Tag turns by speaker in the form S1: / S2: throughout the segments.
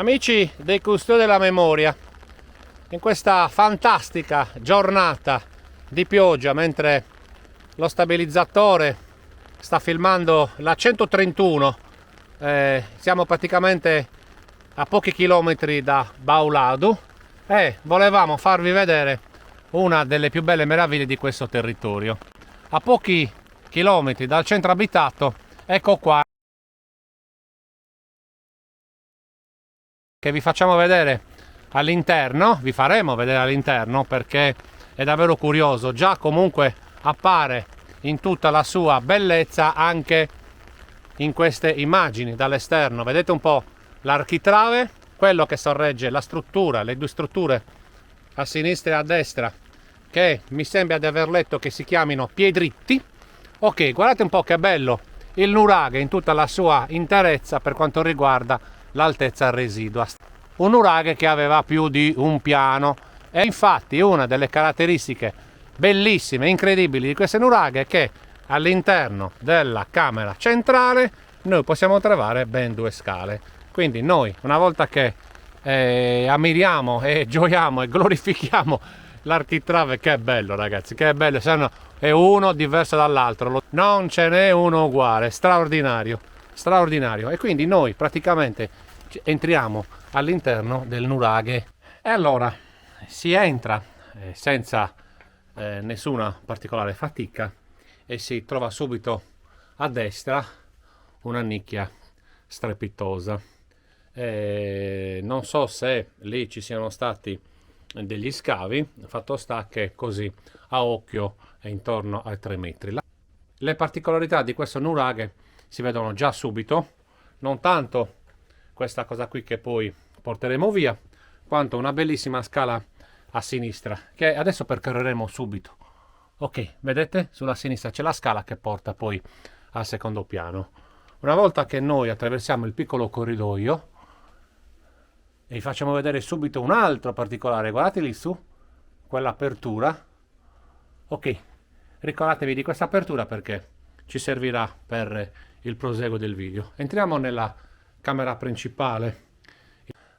S1: Amici dei Custodi della Memoria, in questa fantastica giornata di pioggia, mentre lo stabilizzatore sta filmando la 131, siamo praticamente a pochi chilometri da Bauladu e volevamo farvi vedere una delle più belle meraviglie di questo territorio. A pochi chilometri dal centro abitato, ecco qua, che vi facciamo vedere all'interno, vi faremo vedere all'interno perché è davvero curioso. Già comunque appare in tutta la sua bellezza anche in queste immagini dall'esterno. Vedete un po' l'architrave, quello che sorregge la struttura, le due strutture a sinistra e a destra, che mi sembra di aver letto che si chiamino piedritti. Ok, guardate un po' che bello il nuraghe in tutta la sua interezza per quanto riguarda l'altezza residua. Un nuraghe che aveva più di un piano, e infatti una delle caratteristiche bellissime, incredibili di queste nuraghe è che all'interno della camera centrale noi possiamo trovare ben due scale. Quindi noi, una volta che ammiriamo e gioiamo e glorifichiamo l'architrave, che è bello ragazzi, che è bello, se no è uno diverso dall'altro, non ce n'è uno uguale, straordinario, straordinario. E quindi noi praticamente entriamo all'interno del nuraghe e allora si entra senza nessuna particolare fatica e si trova subito a destra una nicchia strepitosa. Non so se lì ci siano stati degli scavi, fatto sta che così a occhio è intorno ai 3 metri. Le particolarità di questo nuraghe si vedono già subito, non tanto questa cosa qui che poi porteremo via, quanto una bellissima scala a sinistra che adesso percorreremo subito. Ok, vedete sulla sinistra c'è la scala che porta poi al secondo piano. Una volta che noi attraversiamo il piccolo corridoio e vi facciamo vedere subito un altro particolare, guardate lì su quell'apertura. Ok, ricordatevi di questa apertura perché ci servirà per il proseguo del video. Entriamo nella camera principale.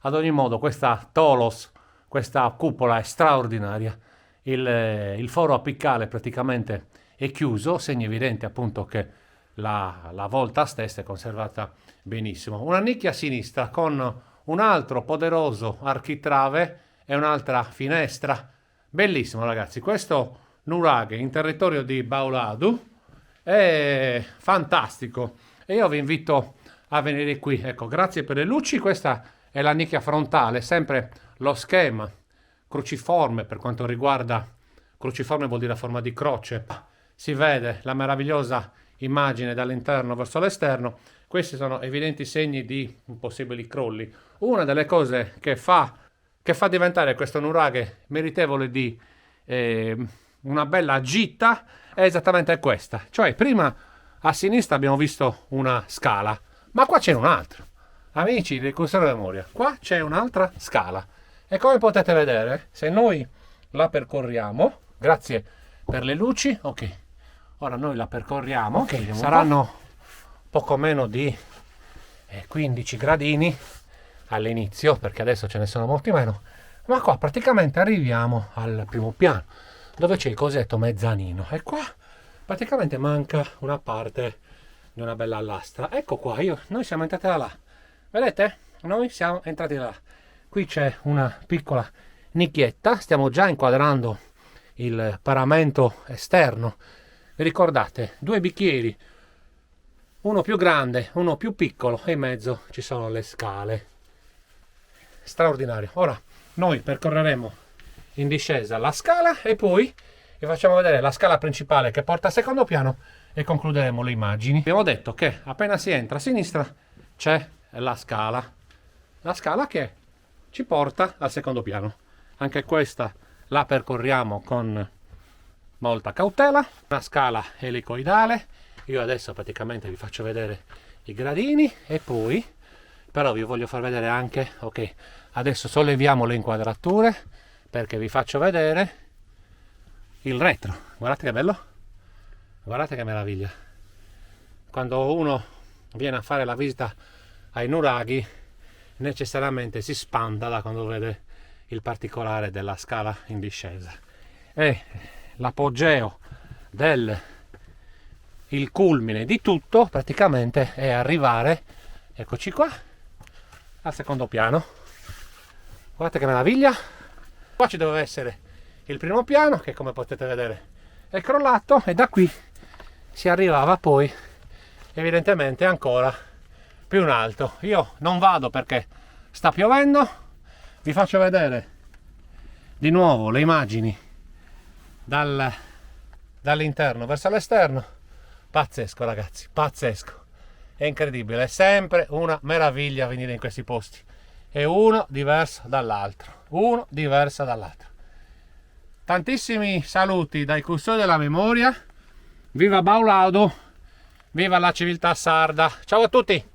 S1: Ad ogni modo questa Tholos, questa cupola è straordinaria. Il foro apicale praticamente è chiuso, segno evidente appunto che la volta stessa è conservata benissimo. Una nicchia a sinistra con un altro poderoso architrave e un'altra finestra. Bellissimo ragazzi, questo nuraghe in territorio di Bauladu è fantastico e io vi invito a venire qui. Ecco, grazie per le luci. Questa è la nicchia frontale, sempre lo schema cruciforme per quanto riguarda, cruciforme vuol dire a forma di croce. Si vede la meravigliosa immagine dall'interno verso l'esterno. Questi sono evidenti segni di possibili crolli. Una delle cose che fa diventare questo nuraghe meritevole di una bella gita è esattamente questa. Cioè, prima a sinistra abbiamo visto una scala, ma qua c'è un altro. Amici del Custodi della Memoria, qua c'è un'altra scala. E come potete vedere, se noi la percorriamo, grazie per le luci, ok, ora noi la percorriamo, ok, saranno poco meno di 15 gradini all'inizio, perché adesso ce ne sono molti meno, ma qua praticamente arriviamo al primo piano, dove c'è il cosiddetto mezzanino, e qua praticamente manca una parte di una bella lastra. Ecco qua, noi siamo entrati da là, vedete? Noi siamo entrati da là. Qui c'è una piccola nicchietta, stiamo già inquadrando il paramento esterno. Vi ricordate? 2 bicchieri, uno più grande, uno più piccolo e in mezzo ci sono le scale. Straordinario. Ora noi percorreremo in discesa la scala e poi vi facciamo vedere la scala principale che porta al secondo piano e concluderemo le immagini. Abbiamo detto che appena si entra a sinistra c'è la scala che ci porta al secondo piano. Anche questa la percorriamo con molta cautela. Una scala elicoidale. Io adesso praticamente vi faccio vedere i gradini e poi però vi voglio far vedere anche, ok, adesso solleviamo le inquadrature perché vi faccio vedere il retro. Guardate che bello, guardate che meraviglia. Quando uno viene a fare la visita ai nuraghi necessariamente si spanta da quando vede il particolare della scala in discesa. E l'apogeo il culmine di tutto praticamente è arrivare, eccoci qua, al secondo piano. Guardate che meraviglia. Qua ci doveva essere il primo piano che, come potete vedere, è crollato, e da qui si arrivava poi evidentemente ancora più in alto. Io non vado perché sta piovendo, vi faccio vedere di nuovo le immagini dall'interno verso l'esterno. Pazzesco ragazzi, pazzesco, è incredibile, è sempre una meraviglia venire in questi posti, è uno diverso dall'altro, Tantissimi saluti dai custodi della memoria. Viva Baulaudo, viva la civiltà sarda, ciao a tutti.